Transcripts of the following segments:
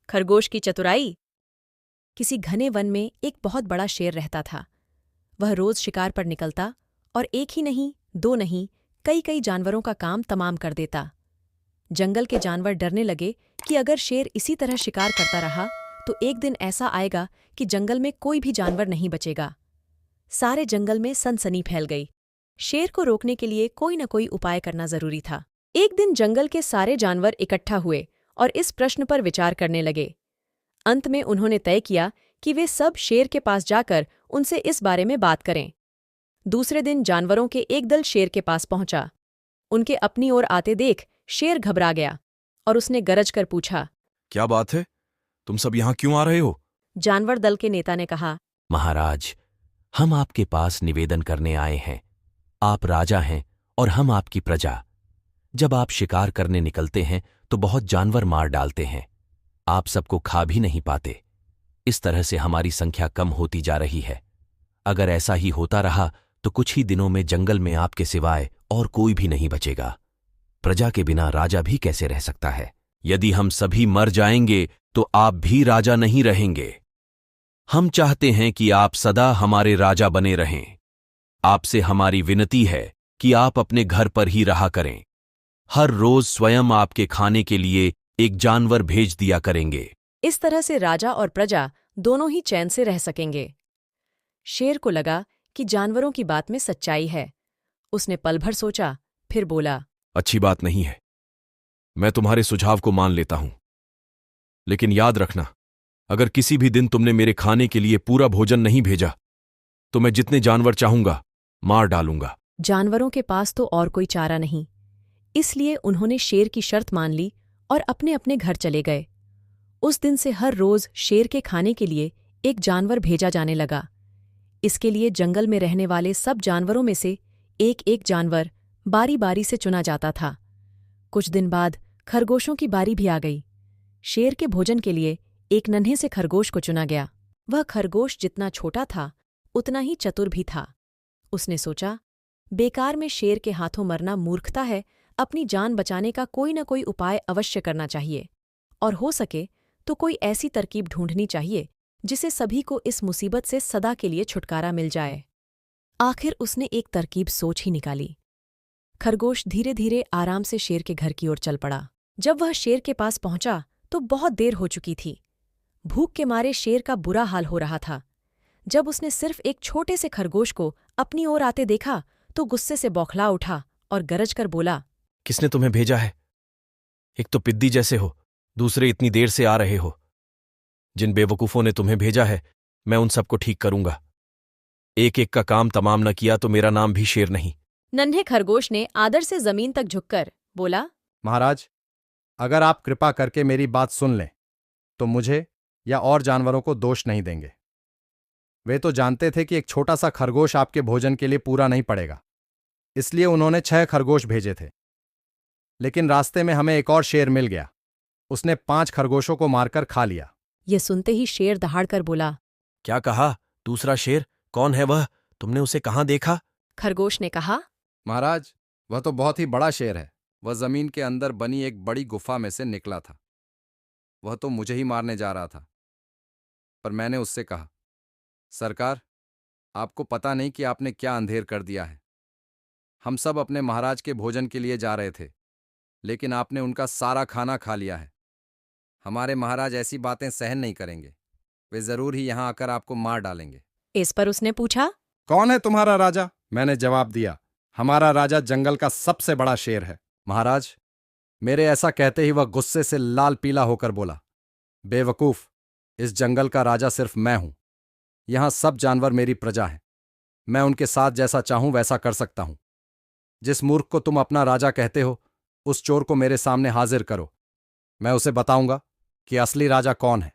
खरगोश की चतुराई। किसी घने वन में एक बहुत बड़ा शेर रहता था। वह रोज शिकार पर निकलता और एक ही नहीं, दो नहीं, कई कई जानवरों का काम तमाम कर देता। जंगल के जानवर डरने लगे कि अगर शेर इसी तरह शिकार करता रहा तो एक दिन ऐसा आएगा कि जंगल में कोई भी जानवर नहीं बचेगा। सारे जंगल में सनसनी फैल गई। शेर को रोकने के लिए कोई न कोई उपाय करना जरूरी था। एक दिन जंगल के सारे जानवर इकट्ठा हुए और इस प्रश्न पर विचार करने लगे। अंत में उन्होंने तय किया कि वे सब शेर के पास जाकर उनसे इस बारे में बात करें। दूसरे दिन जानवरों के एक दल शेर के पास पहुंचा। उनके अपनी ओर आते देख शेर घबरा गया और उसने गरज कर पूछा, क्या बात है? तुम सब यहाँ क्यों आ रहे हो? जानवर दल के नेता ने कहा, महाराज, हम आपके पास निवेदन करने आए हैं। आप राजा हैं और हम आपकी प्रजा। जब आप शिकार करने निकलते हैं तो बहुत जानवर मार डालते हैं। आप सबको खा भी नहीं पाते। इस तरह से हमारी संख्या कम होती जा रही है। अगर ऐसा ही होता रहा तो कुछ ही दिनों में जंगल में आपके सिवाय और कोई भी नहीं बचेगा। प्रजा के बिना राजा भी कैसे रह सकता है? यदि हम सभी मर जाएंगे तो आप भी राजा नहीं रहेंगे। हम चाहते हैं कि आप सदा हमारे राजा बने रहें। आपसे हमारी विनती है कि आप अपने घर पर ही रहा करें। हर रोज स्वयं आपके खाने के लिए एक जानवर भेज दिया करेंगे। इस तरह से राजा और प्रजा दोनों ही चैन से रह सकेंगे। शेर को लगा कि जानवरों की बात में सच्चाई है। उसने पल भर सोचा, फिर बोला, अच्छी बात नहीं है। मैं तुम्हारे सुझाव को मान लेता हूं, लेकिन याद रखना, अगर किसी भी दिन तुमने मेरे खाने के लिए पूरा भोजन नहीं भेजा तो मैं जितने जानवर चाहूंगा मार डालूंगा। जानवरों के पास तो और कोई चारा नहीं, इसलिए उन्होंने शेर की शर्त मान ली और अपने अपने घर चले गए। उस दिन से हर रोज शेर के खाने के लिए एक जानवर भेजा जाने लगा। इसके लिए जंगल में रहने वाले सब जानवरों में से एक एक जानवर बारी बारी से चुना जाता था। कुछ दिन बाद खरगोशों की बारी भी आ गई। शेर के भोजन के लिए एक नन्हे से खरगोश को चुना गया। वह खरगोश जितना छोटा था उतना ही चतुर भी था। उसने सोचा, बेकार में शेर के हाथों मरना मूर्खता है। अपनी जान बचाने का कोई न कोई उपाय अवश्य करना चाहिए, और हो सके तो कोई ऐसी तरकीब ढूंढनी चाहिए जिसे सभी को इस मुसीबत से सदा के लिए छुटकारा मिल जाए। आखिर उसने एक तरकीब सोच ही निकाली। खरगोश धीरे धीरे आराम से शेर के घर की ओर चल पड़ा। जब वह शेर के पास पहुंचा तो बहुत देर हो चुकी थी। भूख के मारे शेर का बुरा हाल हो रहा था। जब उसने सिर्फ एक छोटे से खरगोश को अपनी ओर आते देखा तो गुस्से से बौखला उठा और गरज कर बोला, किसने तुम्हें भेजा है? एक तो पिद्दी जैसे हो, दूसरे इतनी देर से आ रहे हो। जिन बेवकूफों ने तुम्हें भेजा है मैं उन सबको ठीक करूंगा। एक एक का काम तमाम न किया तो मेरा नाम भी शेर नहीं। नन्हे खरगोश ने आदर से जमीन तक झुककर बोला, महाराज, अगर आप कृपा करके मेरी बात सुन लें तो मुझे या और जानवरों को दोष नहीं देंगे। वे तो जानते थे कि एक छोटा सा खरगोश आपके भोजन के लिए पूरा नहीं पड़ेगा, इसलिए उन्होंने 6 खरगोश भेजे थे। लेकिन रास्ते में हमें एक और शेर मिल गया। उसने 5 खरगोशों को मारकर खा लिया। यह सुनते ही शेर दहाड़कर बोला, क्या कहा? दूसरा शेर? कौन है वह? तुमने उसे कहाँ देखा? खरगोश ने कहा, महाराज, वह तो बहुत ही बड़ा शेर है। वह जमीन के अंदर बनी एक बड़ी गुफा में से निकला था। वह तो मुझे ही मारने जा रहा था, पर मैंने उससे कहा, सरकार, आपको पता नहीं कि आपने क्या अंधेर कर दिया है। हम सब अपने महाराज के भोजन के लिए जा रहे थे, लेकिन आपने उनका सारा खाना खा लिया है। हमारे महाराज ऐसी बातें सहन नहीं करेंगे। वे जरूर ही यहां आकर आपको मार डालेंगे। इस पर उसने पूछा, कौन है तुम्हारा राजा? मैंने जवाब दिया, हमारा राजा जंगल का सबसे बड़ा शेर है। महाराज, मेरे ऐसा कहते ही वह गुस्से से लाल पीला होकर बोला, बेवकूफ, इस जंगल का राजा सिर्फ मैं हूं। यहां सब जानवर मेरी प्रजा हैं। मैं उनके साथ जैसा चाहूं वैसा कर सकता हूं। जिस मूर्ख को तुम अपना राजा कहते हो, उस चोर को मेरे सामने हाजिर करो। मैं उसे बताऊंगा कि असली राजा कौन है।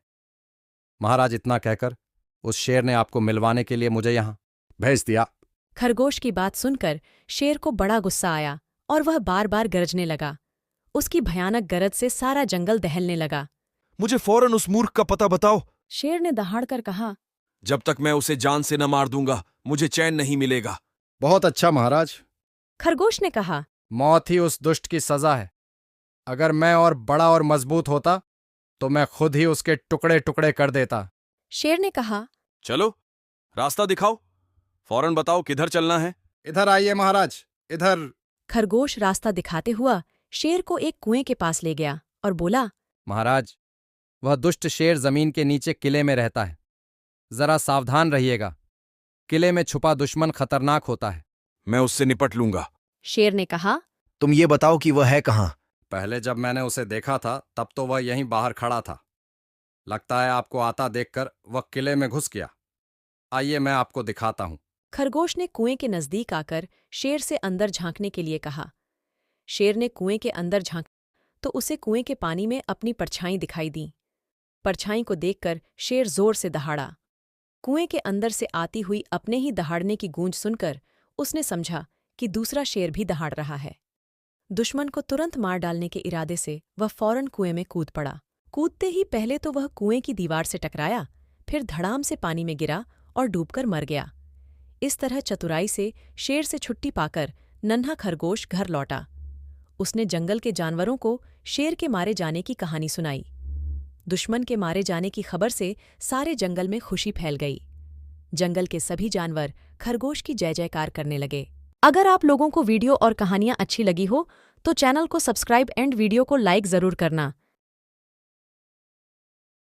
महाराज, इतना कहकर उस शेर ने आपको मिलवाने के लिए मुझे यहां भेज दिया। खरगोश की बात सुनकर शेर को बड़ा गुस्सा आया और वह बार बार गरजने लगा। उसकी भयानक गरज से सारा जंगल दहलने लगा। मुझे फौरन उस मूर्ख का पता बताओ। शेर ने दहाड़कर कहा, जब तक मैं उसे जान से न मार दूंगा मुझे चैन नहीं मिलेगा। बहुत अच्छा महाराज, खरगोश ने कहा, मौत ही उस दुष्ट की सजा है। अगर मैं और बड़ा और मजबूत होता तो मैं खुद ही उसके टुकड़े टुकड़े कर देता। शेर ने कहा। चलो, रास्ता दिखाओ। फौरन बताओ किधर चलना है। इधर आइए महाराज, इधर। खरगोश रास्ता दिखाते हुआ शेर को एक कुएं के पास ले गया और बोला। महाराज, वह दुष्ट शेर जमीन के नीचे किले में रहता है। जरा सावधान रहिएगा। किले में छुपा दुश्मन खतरनाक होता है। मैं उससे निपट लूंगा। शेर ने कहा। तुम ये बताओ कि वह है कहाँ? पहले जब मैंने उसे देखा था तब तो वह यहीं बाहर खड़ा था। लगता है आपको आता देखकर वह किले में घुस गया। आइए मैं आपको दिखाता हूं। खरगोश ने कुएं के नजदीक आकर शेर से अंदर झांकने के लिए कहा। शेर ने कुएं के अंदर झांका तो उसे कुएं के पानी में अपनी परछाई दिखाई दी। परछाई को देखकर शेर जोर से दहाड़ा। कुएं के अंदर से आती हुई अपने ही दहाड़ने की गूंज सुनकर उसने समझा कि दूसरा शेर भी दहाड़ रहा है। दुश्मन को तुरंत मार डालने के इरादे से वह फौरन कुएं में कूद पड़ा। कूदते ही पहले तो वह कुएं की दीवार से टकराया, फिर धड़ाम से पानी में गिरा और डूबकर मर गया। इस तरह चतुराई से शेर से छुट्टी पाकर नन्हा खरगोश घर लौटा। उसने जंगल के जानवरों को शेर के मारे जाने की कहानी सुनाई। दुश्मन के मारे जाने की खबर से सारे जंगल में खुशी फैल गई। जंगल के सभी जानवर खरगोश की जय जयकार करने लगे। अगर आप लोगों को वीडियो और कहानियां अच्छी लगी हो तो चैनल को सब्सक्राइब एंड वीडियो को लाइक जरूर करना।